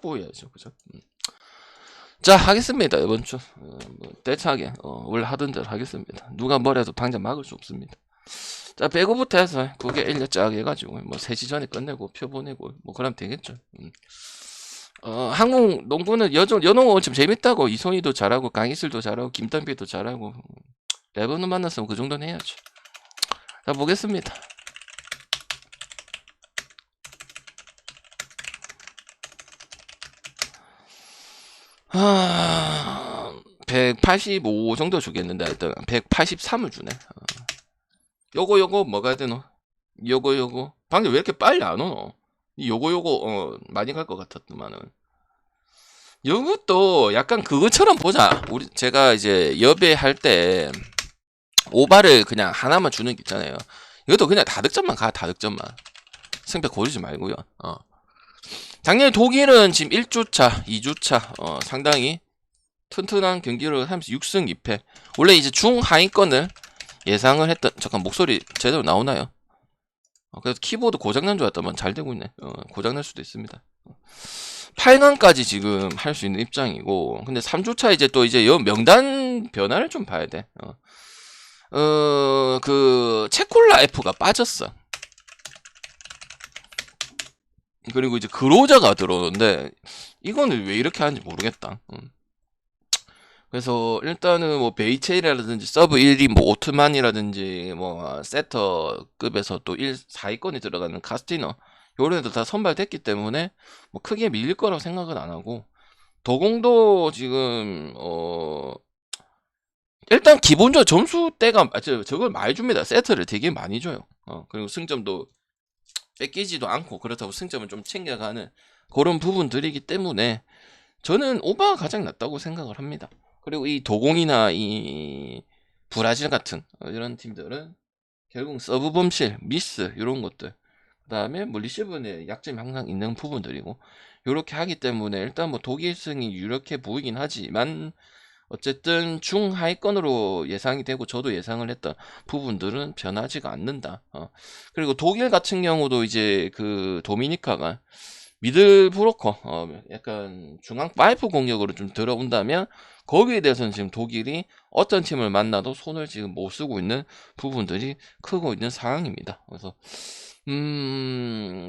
보여야죠, 그죠? 자, 하겠습니다. 이번 주 뭐 떼차게 원래 하던 대로 하겠습니다. 누가 뭐래도 당장 막을 수 없습니다. 자, 배구부터 해서 9개 1년 쫙 해가지고 뭐 3시 전에 끝내고 표 보내고 뭐 그러면 되겠죠. 한국 농구는 여농 엄청 재밌다고. 이송희도 잘하고 강희슬도 잘하고 김단비도 잘하고 레버논 만났으면 그 정도는 해야죠. 자, 보겠습니다. 아, 185 정도 주겠는데 하여튼 183을 주네. 요거 뭐가 되노? 요거 방금 왜 이렇게 빨리 안 오노? 요거 많이 갈 것 같았더만은. 요것도 약간 그것처럼 보자. 제가 이제 여배 할 때 오바를 그냥 하나만 주는 게 있잖아요. 이것도 그냥 다득점만 가. 다득점만. 승패 고르지 말고요. 작년 독일은 지금 1주차 2주차 상당히 튼튼한 경기를 하면서 6승 2패. 원래 이제 중하위권을 예상을 했던. 잠깐 목소리 제대로 나오나요? 그래서 키보드 고장난 줄 알았더만 잘 되고 있네. 고장날 수도 있습니다. 8강까지 지금 할 수 있는 입장이고, 근데 3주차 이제 또 이제 명단 변화를 좀 봐야 돼. 그 체콜라 F가 빠졌어. 그리고 이제 그로자가 들어오는데 이거는 왜 이렇게 하는지 모르겠다. 그래서 일단은 뭐 베이체이라든지 서브 1위 뭐 오트만이라든지 뭐 세터급에서 또 4위권에 들어가는 카스티너 요런 애들 다 선발됐기 때문에 뭐 크게 밀릴 거라고 생각은 안 하고, 도공도 지금 일단 기본적으로 점수대가 저걸 많이 줍니다. 세트를 되게 많이 줘요. 그리고 승점도 뺏기지도 않고 그렇다고 승점을 좀 챙겨가는 그런 부분들이기 때문에 저는 오바가 가장 낫다고 생각을 합니다. 그리고 이 도공이나 이 브라질 같은 이런 팀들은 결국 서브 범실, 미스 이런 것들, 그 다음에 뭐 리시브의 약점이 항상 있는 부분들이고, 이렇게 하기 때문에 일단 뭐 독일승이 유력해 보이긴 하지만 어쨌든 중하위권으로 예상이 되고 저도 예상을 했던 부분들은 변하지가 않는다. 그리고 독일 같은 경우도 이제 그 도미니카가 미들 브로커 약간 중앙 파이프 공격으로 좀 들어온다면 거기에 대해서는 지금 독일이 어떤 팀을 만나도 손을 지금 못 쓰고 있는 부분들이 크고 있는 상황입니다. 그래서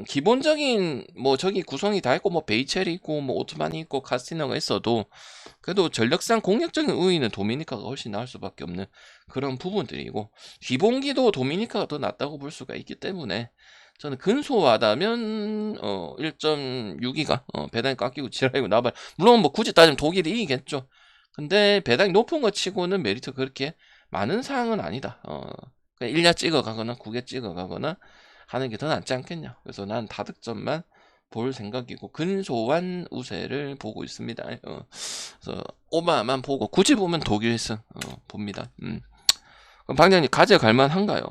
기본적인 뭐 저기 구성이 다 있고 뭐 베이첼이 있고 뭐 오트만이 있고 카스티너가 있어도 그래도 전력상 공격적인 우위는 도미니카가 훨씬 나을 수밖에 없는 그런 부분들이고, 기본기도 도미니카가 더 낫다고 볼 수가 있기 때문에 저는 근소하다면 1.6기가 배당이 깎이고 지랄이고 나발, 물론 뭐 굳이 따지면 독일이 이기겠죠. 근데 배당이 높은 거 치고는 메리트 그렇게 많은 사항은 아니다. 그냥 1야 찍어가거나 9개 찍어가거나 하는 게 더 낫지 않겠냐. 그래서 난 다득점만 볼 생각이고 근소한 우세를 보고 있습니다. 그래서 오바만 보고 굳이 보면 독일승 봅니다. 그럼 방장님 가져갈 만한가요?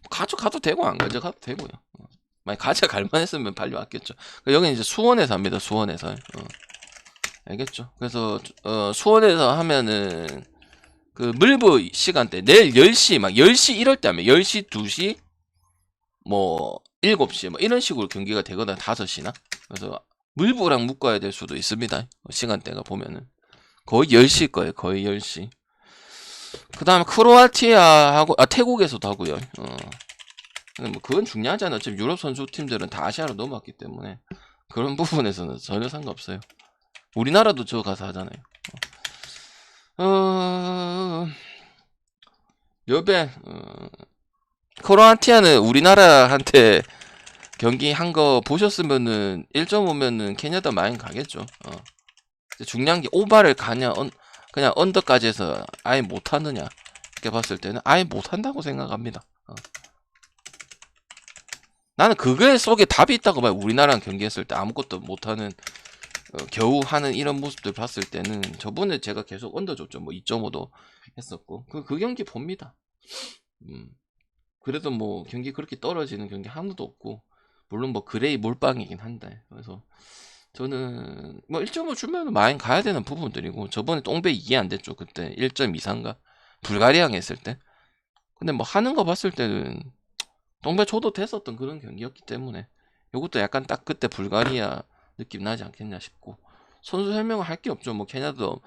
가져가도 되고 안 가져가도 되고요. 만약 가져갈 만했으면 발려왔겠죠. 여기는 이제 수원에서 합니다. 수원에서. 알겠죠? 그래서 수원에서 하면은 그 물부 시간대 내일 10시 막 10시 이럴 때 하면 10시 2시 뭐 7시 뭐 이런 식으로 경기가 되거나 5시나. 그래서 물부랑 묶어야 될 수도 있습니다. 시간대가 보면은 거의 10시일 거예요. 거의 10시. 그 다음에 크로아티아하고 태국에서도 하고요. 근데 뭐 그건 중요하지 않아. 어차피 유럽 선수 팀들은 다 아시아로 넘어왔기 때문에 그런 부분에서는 전혀 상관없어요. 우리나라도 저 가서 하잖아요. 여배 크로아티아는 우리나라한테 경기 한 거 보셨으면은 1.5면은 캐나다 마인 가겠죠. 중요한 게 오바를 가냐 그냥 언더까지 해서 아예 못하느냐 이렇게 봤을 때는 아예 못한다고 생각합니다. 나는 그게 속에 답이 있다고 봐요. 우리나라랑 경기했을 때 아무것도 못하는 겨우 하는 이런 모습들 봤을 때는 저번에 제가 계속 언더 줬죠. 뭐 2.5도 했었고 그 경기 봅니다. 그래도 뭐 경기 그렇게 떨어지는 경기 하나도 없고, 물론 뭐 그레이 몰빵이긴 한데, 그래서 저는 뭐 1.5 주면 많이 가야 되는 부분들이고, 저번에 똥배 이해 안 됐죠. 그때 1.23가 불가리앙 했을 때. 근데 뭐 하는 거 봤을 때는 똥배 줘도 됐었던 그런 경기였기 때문에 요것도 약간 딱 그때 불가리아 느낌 나지 않겠냐 싶고, 선수 설명을 할 게 없죠. 뭐 캐나다도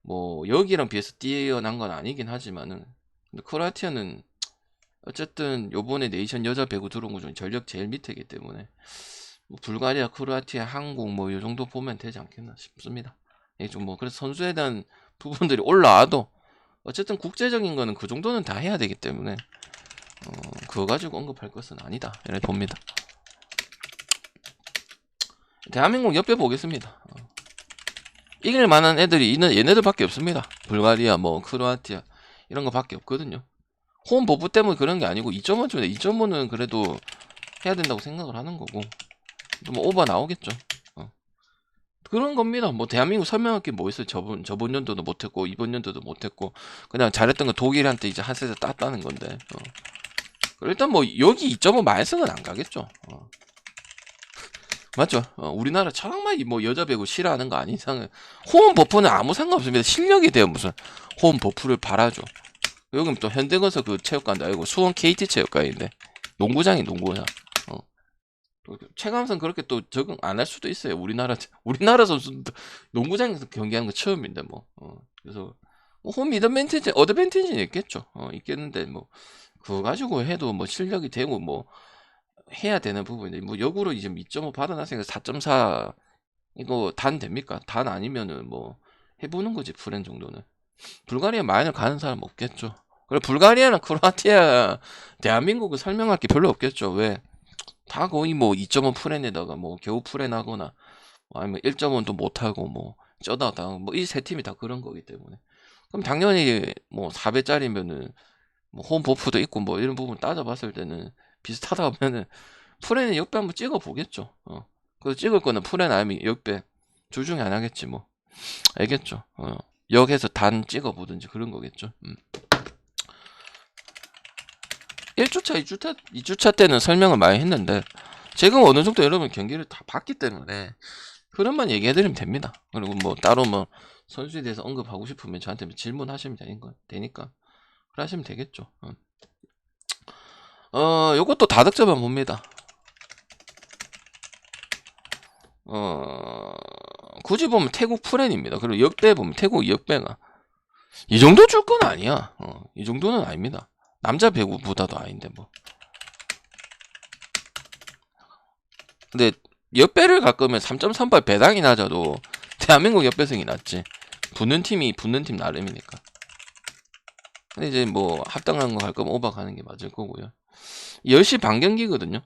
뭐 여기랑 비해서 뛰어난 건 아니긴 하지만은, 근데 크로아티아는 어쨌든 요번에 네이션 여자 배구 들어온 거 중에 전력 제일 밑에이기 때문에 뭐 불가리아, 크로아티아, 한국 뭐 요 정도 보면 되지 않겠나 싶습니다. 이게 좀 뭐 그래서 선수에 대한 부분들이 올라와도 어쨌든 국제적인 거는 그 정도는 다 해야 되기 때문에 그거 가지고 언급할 것은 아니다 이렇게 봅니다. 대한민국 옆에 보겠습니다. 이길 만한 애들이 얘네들밖에 없습니다. 불가리아, 뭐 크로아티아 이런 거밖에 없거든요. 홈 버프 때문에 그런 게 아니고 2.5 쪽에 2.5는 그래도 해야 된다고 생각을 하는 거고, 또 뭐 오버 나오겠죠. 그런 겁니다. 뭐 대한민국 설명할 게 뭐 있어요. 저번 연도도 못했고 이번 연도도 못했고 그냥 잘했던 거 독일한테 이제 한 세트 땄다는 건데. 일단 뭐 여기 2.5 마이너스는 안 가겠죠. 맞죠? 우리나라 정말 뭐 여자 배구 싫어하는 거 아닌 이상은 홈 버프는 아무 상관없습니다. 실력이 돼요. 무슨 홈 버프를 바라죠. 여기는 또 현대건설 그 체육관도 아니고 수원 KT 체육관인데 농구장이 농구장. 체감상 그렇게 또 적응 안 할 수도 있어요. 우리나라 선수도 농구장에서 경기하는 거 처음인데 뭐. 그래서 뭐 홈 어드밴티지 어드밴티지는 있겠죠. 있겠는데 뭐 그거 가지고 해도 뭐 실력이 되고 뭐 해야 되는 부분인데, 뭐 역으로 이제 2.5 받아놨으니까 4.4 이거 단 됩니까? 단 아니면은 뭐 해보는 거지. 프렌 정도는 불가리아 마이너 가는 사람 없겠죠. 그리고 불가리아나 크로아티아 대한민국은 설명할 게 별로 없겠죠. 왜? 다 거의 뭐 2.5 프렌에다가 뭐 겨우 프렌 하거나 뭐 아니면 1.5도 못하고 뭐 쩌다다 뭐 이 세 팀이 다 그런 거기 때문에, 그럼 당연히 뭐 4배짜리면은 뭐 홈 버프도 있고 뭐 이런 부분 따져봤을 때는 비슷하다 하면은 프렌은 역배 한번 찍어 보겠죠. 그래서 찍을 거는 프렌 아니면 역배 둘 중에 안 하겠지 뭐. 알겠죠. 역에서 단 찍어 보든지 그런 거겠죠. 1주차, 2주차 때는 설명을 많이 했는데 지금 어느 정도 여러분 경기를 다 봤기 때문에 그런만 얘기해드리면 됩니다. 그리고 뭐 따로 뭐 선수에 대해서 언급하고 싶으면 저한테 질문하시면 되니까 그래 하시면 되겠죠. 요것도 다득점만 봅니다. 굳이 보면 태국 프렌입니다. 그리고 역배 보면 태국 역배가 이 정도 줄 건 아니야. 이 정도는 아닙니다. 남자 배구보다도 아닌데 뭐. 근데 역배를 갈 거면 3.38 배당이 낮아도 대한민국 역배승이 낫지. 붙는 팀 나름이니까. 근데 이제 뭐 합당한 거 갈 거면 오버 가는 게 맞을 거고요. 10시 반 경기거든요.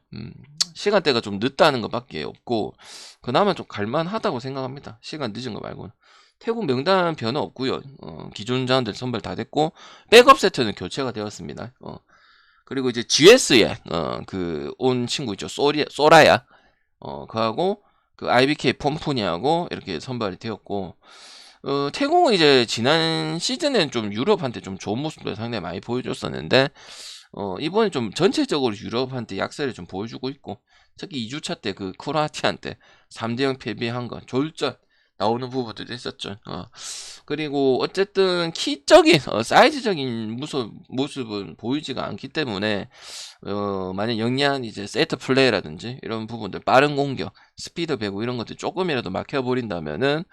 시간대가 좀 늦다는 것밖에 없고 그나마 좀 갈만하다고 생각합니다. 시간 늦은 거 말고는. 태국 명단 변화 없고요. 기존 자원들 선발 다 됐고 백업 세트는 교체가 되었습니다. 그리고 이제 GS에 그 온 친구 있죠. 소라야. 그하고 그 IBK 폼푸니하고 이렇게 선발이 되었고, 태국은 이제 지난 시즌에는 좀 유럽한테 좀 좋은 모습을 상당히 많이 보여줬었는데 이번에 좀 전체적으로 유럽한테 약세를 좀 보여주고 있고, 특히 2주차 때 그 크로아티아한테 3대0 패배한 거 졸전 나오는 부분들도 있었죠. 그리고 어쨌든 키적인 사이즈적인 모습은 보이지가 않기 때문에 만약 영리한 이제 세트 플레이라든지 이런 부분들, 빠른 공격, 스피드 배구 이런 것들 조금이라도 막혀버린다면은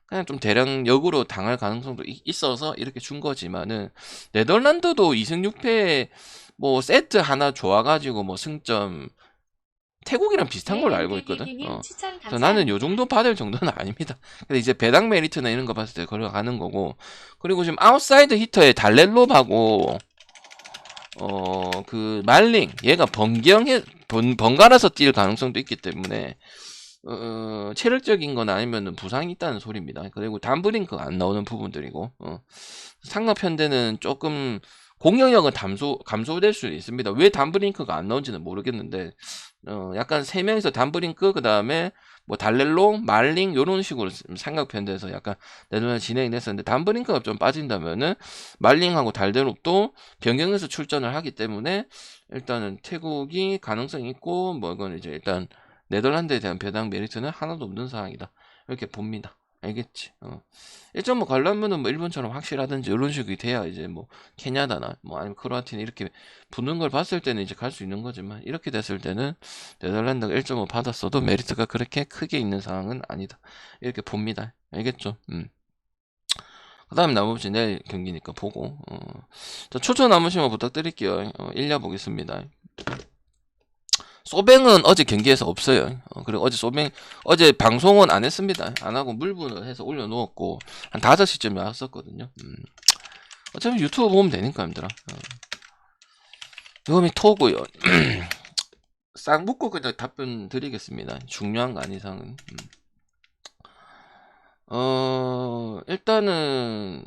그냥 좀 대량 역으로 당할 가능성도 있어서 이렇게 준 거지만은, 네덜란드도 2승 6패 뭐 세트 하나 좋아가지고 뭐 승점 태국이랑 비슷한 걸로 알고 있거든. 그래서 나는 요 정도 받을 정도는 아닙니다. 근데 이제 배당 메리트나 이런 거 봤을 때 걸어가는 거고, 그리고 지금 아웃사이드 히터의 달렐롭하고 그 말링 얘가 번갈아서 뛸 가능성도 있기 때문에 체력적인 건 아니면은 부상이 있다는 소리입니다. 그리고 담브링크가 안 나오는 부분들이고, 상업현대는 조금 공격력은 감소될 수 있습니다. 왜 담브링크가 안 나온지는 모르겠는데, 약간 3명이서 담브링크, 그 다음에 뭐 달렐로, 말링, 요런 식으로 삼각편대에서 약간 네덜란드 진행이 됐었는데, 담브링크가 좀 빠진다면은 말링하고 달렐롭도 변경해서 출전을 하기 때문에 일단은 태국이 가능성이 있고, 뭐 이건 이제 일단 네덜란드에 대한 배당 메리트는 하나도 없는 상황이다, 이렇게 봅니다. 알겠지? 1.5 가려면은 뭐 일본처럼 확실하든지 이런 식이 돼야 이제 뭐 케냐다나 뭐 아니면 크로아티나 이렇게 붙는 걸 봤을 때는 이제 갈 수 있는 거지만 이렇게 됐을 때는 네덜란드가 1.5 받았어도 메리트가 그렇게 크게 있는 상황은 아니다. 이렇게 봅니다. 알겠죠? 그 다음에 나머지 내일 경기니까 보고 자, 추천 한 번씩만 부탁드릴게요. 일려 보겠습니다. 소뱅은 어제 경기에서 없어요. 그리고 어제 방송은 안 했습니다. 안 하고 물분을 해서 올려놓았고, 한 5시쯤에 왔었거든요. 어차피 유튜브 보면 되니까, 힘들어. 이거미 토고요. 싹 묶고 그냥 답변 드리겠습니다. 중요한 거 아닌 이상은. 일단은,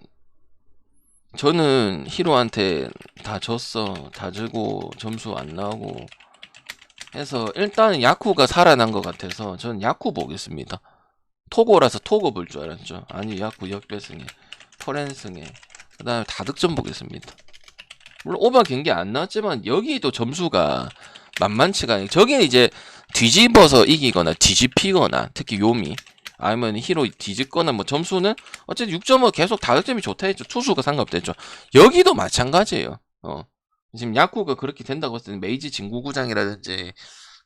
저는 히로한테 다 졌어. 다 지고 점수 안 나오고, 해서 일단은 야쿠가 살아난 것 같아서 저는 야쿠 보겠습니다. 토고라서 토고 볼 줄 알았죠. 아니 야쿠 역배승에 포렌승에 그 다음에 다득점 보겠습니다. 물론 오버 경기 안 나왔지만 여기도 점수가 만만치가 아니고 저기는 이제 뒤집어서 이기거나 뒤집히거나 특히 요미 아니면 히로 뒤집거나 뭐 점수는 어쨌든 6.5 계속 다득점이 좋다 했죠. 투수가 상관없댔죠. 여기도 마찬가지예요. 지금 야쿠가 그렇게 된다고 했을 때는 메이지 진구구장이라든지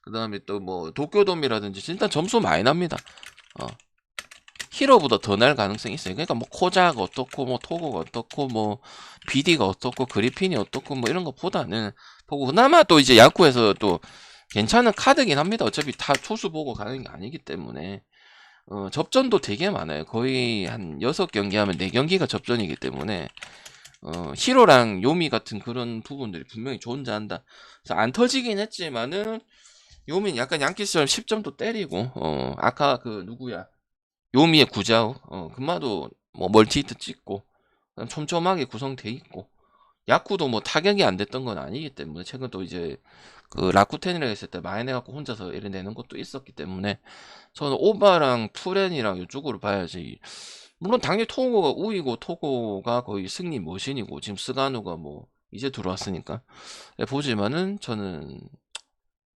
그 다음에 또 뭐 도쿄돔이라든지 일단 점수 많이 납니다. 히로보다 더 날 가능성이 있어요. 그러니까 뭐 코자가 어떻고 뭐 토고가 어떻고 뭐 비디가 어떻고 그리핀이 어떻고 뭐 이런 것보다는 보고 그나마 또 이제 야쿠에서 또 괜찮은 카드긴 합니다. 어차피 다 투수 보고 가는 게 아니기 때문에 접전도 되게 많아요. 거의 한 6경기 하면 4경기가 접전이기 때문에 히로랑 요미 같은 그런 부분들이 분명히 존재한다. 그래서 안 터지긴 했지만은 요미는 약간 양키스처럼 10점도 때리고 아까 그 누구야 요미의 구자우 금마도 뭐 멀티히트 찍고 촘촘하게 구성돼 있고 야쿠도 뭐 타격이 안 됐던 건 아니기 때문에 최근 또 이제 그 라쿠텐이라 했을 때 많이 내갖고 혼자서 이래 내는 것도 있었기 때문에 저는 오바랑 투렌이랑 이쪽으로 봐야지. 물론 당연히 토고가 우위고 토고가 거의 승리 머신이고 지금 스가누가 뭐 이제 들어왔으니까 보지만은 저는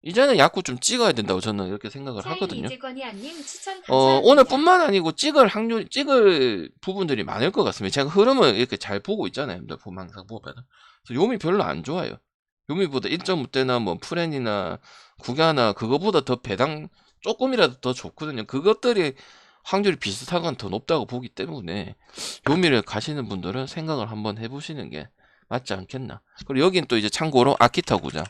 이제는 야구 좀 찍어야 된다고 저는 이렇게 생각을 하거든요. 오늘뿐만 아니고 찍을 부분들이 많을 것 같습니다. 제가 흐름을 이렇게 잘 보고 있잖아요. 보면 항상 보면. 그래서 요미 별로 안 좋아요. 요미보다 1.5대나 뭐 프렌이나 구갸나 그거보다 더 배당 조금이라도 더 좋거든요. 그것들이 확률이 비슷하거나 더 높다고 보기 때문에 요미를 가시는 분들은 생각을 한번 해보시는 게 맞지 않겠나. 그리고 여긴 또 이제 참고로 아키타 구장.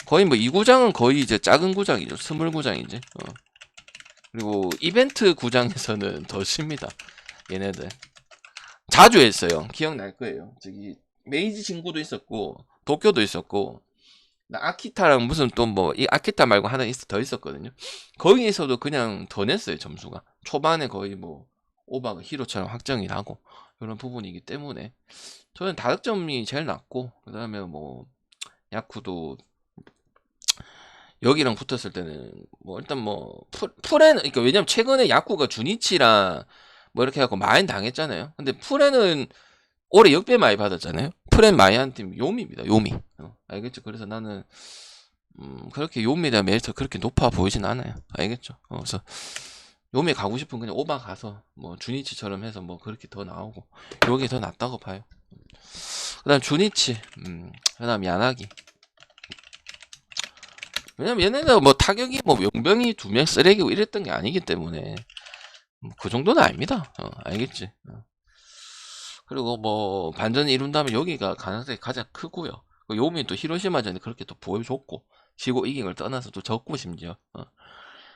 거의 뭐 이 구장은 거의 이제 작은 구장이죠. 스물 구장이지. 그리고 이벤트 구장에서는 더 씁니다. 얘네들 자주 했어요. 기억날 거예요. 저기 메이지 친구도 있었고 도쿄도 있었고 아키타랑 무슨 또 뭐 이 아키타 말고 하나 더 있었거든요. 거기에서도 그냥 더 냈어요. 점수가 초반에 거의 뭐 오바가 히로처럼 확정이 나고 이런 부분이기 때문에 저는 다득점이 제일 낮고 그 다음에 뭐 야쿠도 여기랑 붙었을 때는 뭐 일단 뭐 프레는 그러니까 왜냐면 최근에 야쿠가 주니치랑 뭐 이렇게 해갖고 많이 당했잖아요. 근데 프레는 올해 역배 많이 받았잖아요. 프렌 많이 한 팀 요미입니다. 요미. 알겠죠? 그래서 나는 그렇게 요미에 대한 메리트가 그렇게 높아 보이진 않아요. 알겠죠? 그래서 요미 가고 싶으면 그냥 오바 가서 뭐 주니치처럼 해서 뭐 그렇게 더 나오고 요게 더 낫다고 봐요. 그 다음 주니치 그 다음 야나기. 왜냐면 얘네가 뭐 타격이 뭐 용병이 2명 쓰레기고 이랬던 게 아니기 때문에 그 정도는 아닙니다. 알겠지? 그리고 뭐 반전을 이룬다면 여기가 가능성이 가장 크고요. 요미 또 히로시마전에 그렇게 또 보여줬고 지고 이긴 걸 떠나서 또 졌고 심지어.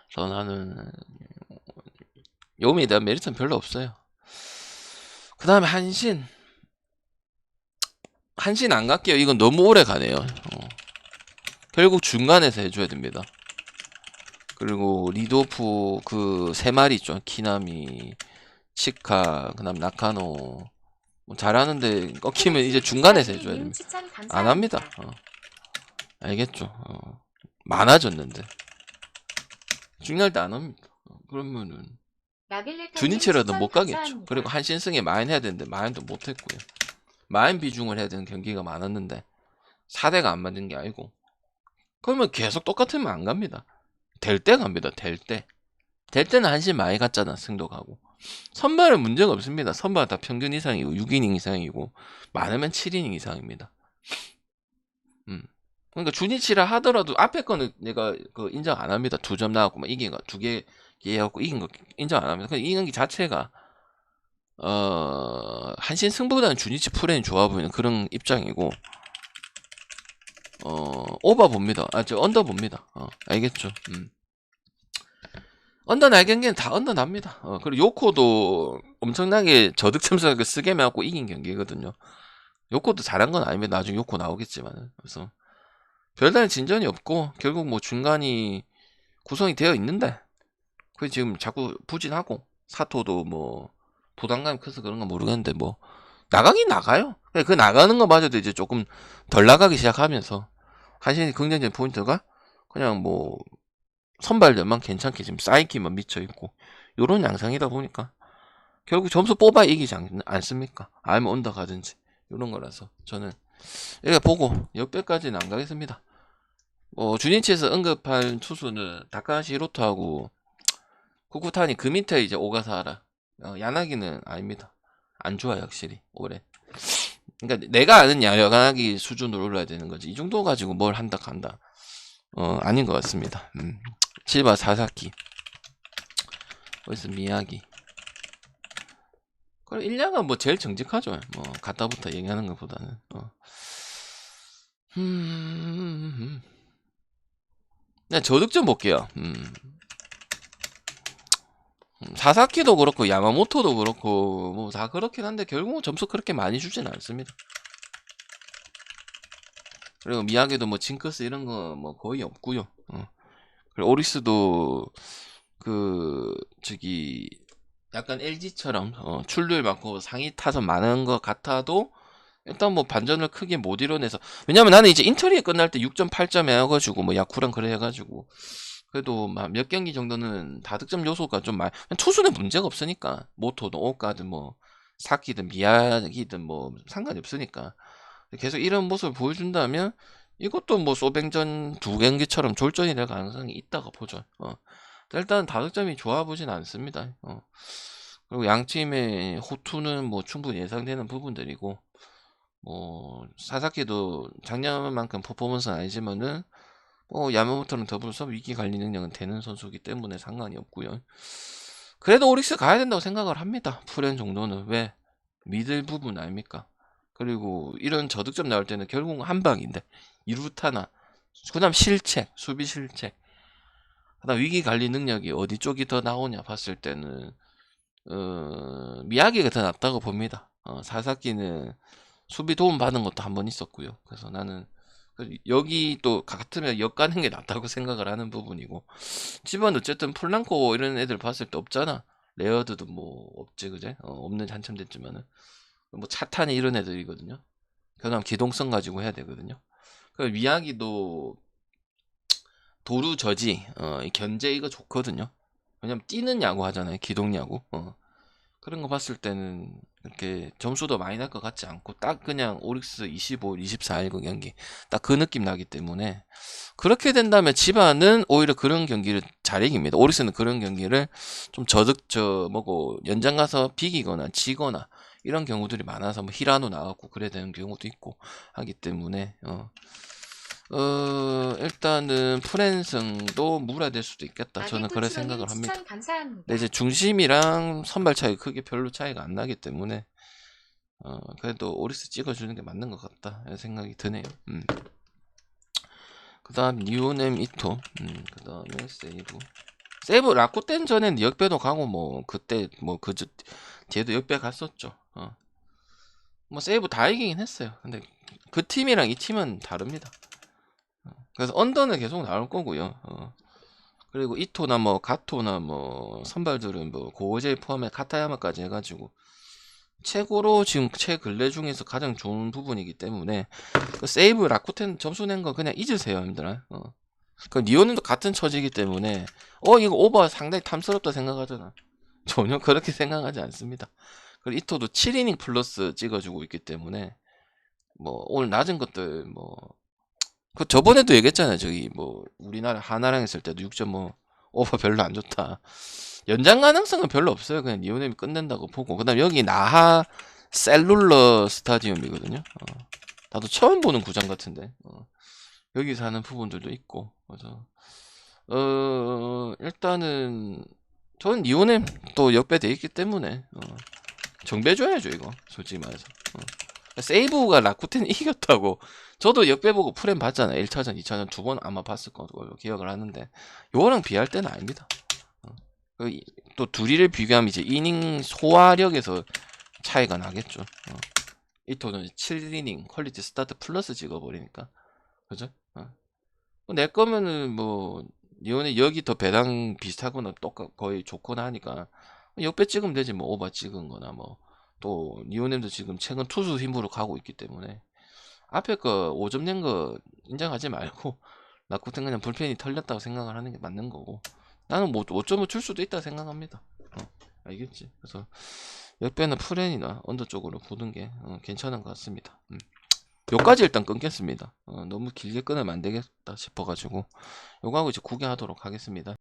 그래서 나는 요미에 대한 메리트는 별로 없어요. 그 다음에 한신 안 갈게요. 이건 너무 오래 가네요. 결국 중간에서 해줘야 됩니다. 그리고 리도프 그 3마리 있죠. 키나미, 치카, 그 다음 나카노 뭐 잘하는데 꺾이면 이제 중간에서 해줘야 됩니다. 안 합니다. 알겠죠. 많아졌는데 중요할 때 안 합니다. 그러면은 주니치라도 못 가겠죠. 그리고 한신승에 마인 해야 되는데 마인도 못했고요. 마인 비중을 해야 되는 경기가 많았는데 4대가 안 맞는 게 아니고 그러면 계속 똑같으면 안 갑니다. 될 때 갑니다. 될 때는 한신 많이 갔잖아. 승도 가고 선발은 문제가 없습니다. 선발 다 평균 이상이고 6이닝 이상이고 많으면 7이닝 이상입니다. 그러니까 주니치라 하더라도 앞에 거는 내가 그 인정 안 합니다. 2점 나왔고 막 이긴 거 2개 해갖고 이긴 거 인정 안 합니다. 그 이 경기 자체가 한신 승부보다는 주니치 프레임 좋아 보이는 그런 입장이고 오버 봅니다. 저 언더 봅니다. 알겠죠? 언더 날 경기는 다 언더 납니다. 그리고 요코도 엄청나게 저득점수를 쓰게 해갖고 이긴 경기거든요. 요코도 잘한 건 아니면 나중에 요코 나오겠지만 그래서 별다른 진전이 없고 결국 뭐 중간이 구성이 되어 있는데 그 지금 자꾸 부진하고 사토도 뭐 부담감이 커서 그런 건 모르겠는데 뭐 나가긴 나가요. 그 나가는 거마저도 이제 조금 덜 나가기 시작하면서 한신이 긍정적인 포인트가 그냥 뭐 선발들만 괜찮게 지금 쌓이기만 미쳐 있고 요런 양상이다 보니까 결국 점수 뽑아 이기지 않습니까? 아니면 언더 가든지 요런 거라서 저는 이렇게 보고 역배까지는 안 가겠습니다. 주니치에서 언급한 투수는 다카시 히로토하고 쿠쿠타니 그 밑에 이제 오가사하라 야나기는 아닙니다. 안 좋아요 확실히 올해. 그러니까 내가 아는 야나기 수준으로 올라야 되는 거지 이 정도 가지고 뭘 한다 간다 아닌 것 같습니다. 치바 사사키 어디서 미야기 그래 1냐가 뭐 제일 정직하죠. 뭐 갖다부터 얘기하는 것보다는 네, 저득점 볼게요. 사사키도 그렇고 야마모토도 그렇고 뭐 다 그렇긴 한데 결국은 점수 그렇게 많이 주진 않습니다. 그리고 미야기도 뭐 징크스 이런 거 뭐 거의 없고요. 그리고 오리스도 그 저기 약간 LG처럼 출루율 많고 상위 타선 많은 것 같아도 일단 뭐 반전을 크게 못 이뤄내서 왜냐면 나는 이제 인터리에 끝날 때 6.8점 해가지고 뭐 야쿠랑 그래 해가지고 그래도 몇 경기 정도는 다득점 요소가 좀 많이 투수는 문제가 없으니까 모토든 오카든 뭐 사키든 미야기든 뭐 상관이 없으니까 계속 이런 모습을 보여준다면 이것도 뭐 소뱅전 2경기처럼 졸전이 될 가능성이 있다고 보죠. 일단 다득점이 좋아 보진 않습니다. 그리고 양 팀의 호투는 뭐 충분히 예상되는 부분들이고 뭐 사사키도 작년만큼 퍼포먼스는 아니지만은 야마모토랑 더불어서 위기 관리 능력은 되는 선수이기 때문에 상관이 없고요. 그래도 오릭스 가야 된다고 생각을 합니다. 프렌 정도는 왜 미들 부분 아닙니까? 그리고 이런 저득점 나올 때는 결국 한 방인데 이루타나 그다음 실책 수비 실책 그다음 위기 관리 능력이 어디 쪽이 더 나오냐 봤을 때는 미야기가 더 낫다고 봅니다. 사사키는 수비 도움 받은 것도 한 번 있었고요. 그래서 나는 여기 또 같으면 역 가는 게 낫다고 생각을 하는 부분이고 집은 어쨌든 플랑코 이런 애들 봤을 때 없잖아. 레어드도 뭐 없지 그제? 없는 지 한참 됐지만은 뭐 차탄이 이런 애들이거든요. 그다음 기동성 가지고 해야 되거든요. 그 미야기도 도루 저지 견제 이거 좋거든요. 왜냐면 뛰는 야구 하잖아요. 기동 야구. 그런 거 봤을 때는 이렇게 점수도 많이 날 것 같지 않고 딱 그냥 오릭스 25, 24 그 경기 딱 그 느낌 나기 때문에 그렇게 된다면 지바는 오히려 그런 경기를 잘 이깁니다. 오릭스는 그런 경기를 좀 뭐고 연장 가서 비기거나 지거나 이런 경우들이 많아서 뭐 히라노 나왔고 그래야 되는 경우도 있고 하기 때문에 일단은 프랜승도 무라될 수도 있겠다. 저는 그래 생각을 합니다. 근데 이제 중심이랑 선발 차이 크게 별로 차이가 안 나기 때문에 그래도 오리스 찍어주는 게 맞는 것 같다 생각이 드네요. 그 다음 니오넴 이토 그 다음에 세이브 라쿠텐 전엔 역배도 가고 뭐 그때 뭐 뒤에도 역배 갔었죠. 뭐 세이브 다 이기긴 했어요. 근데 그 팀이랑 이 팀은 다릅니다. 그래서 언더는 계속 나올 거고요. 그리고 이토나 뭐 가토나 뭐 선발들은 뭐 고오제이 포함해 카타야마까지 해가지고 최고로 지금 최근래 중에서 가장 좋은 부분이기 때문에 그 세이브 라쿠텐 점수 낸 거 그냥 잊으세요, 형들아. 그 니오는도 같은 처지이기 때문에 이거 오버 상당히 탐스럽다 생각하잖아. 전혀 그렇게 생각하지 않습니다. 그리고 이토도 7이닝 플러스 찍어주고 있기 때문에 뭐 오늘 낮은 것들 뭐 그 저번에도 얘기했잖아요. 저기 뭐 우리나라 하나랑 했을 때도 6.5 오버 별로 안 좋다. 연장 가능성은 별로 없어요. 그냥 니오넴이 끝낸다고 보고. 그다음 여기 나하 셀룰러 스타디움이거든요. 나도 처음 보는 구장 같은데. 여기서 하는 부분들도 있고. 그래서 일단은 저는 니오넴 또 역배돼 있기 때문에 정배줘야죠 이거 솔직히 말해서. 세이브가 라쿠텐 이겼다고 저도 역배 보고 프렘 봤잖아요. 1차전 2차전 두 번 아마 봤을 걸로 기억을 하는데 요거랑 비할 때는 아닙니다. 또 둘이를 비교하면 이제 이닝 소화력에서 차이가 나겠죠. 이토는 7이닝 퀄리티 스타트 플러스 찍어버리니까 그죠? 내 거면은 뭐 니온이 여기 더 배당 비슷하거나 똑같 거의 좋거나 하니까 역배 찍으면 되지 뭐 오버 찍은 거나 뭐 또 니오넴도 지금 최근 투수 힘으로 가고 있기 때문에 앞에 거 5점 낸 거 인정하지 말고 라쿠텐 그냥 불펜이 털렸다고 생각을 하는 게 맞는 거고 나는 뭐 5점을 줄 수도 있다 생각합니다. 알겠지? 그래서 역배는 프렌이나 언더 쪽으로 보는 게 괜찮은 것 같습니다. 요까지 일단 끊겠습니다. 너무 길게 끊으면 안 되겠다 싶어가지고 요거 하고 이제 구경하도록 하겠습니다.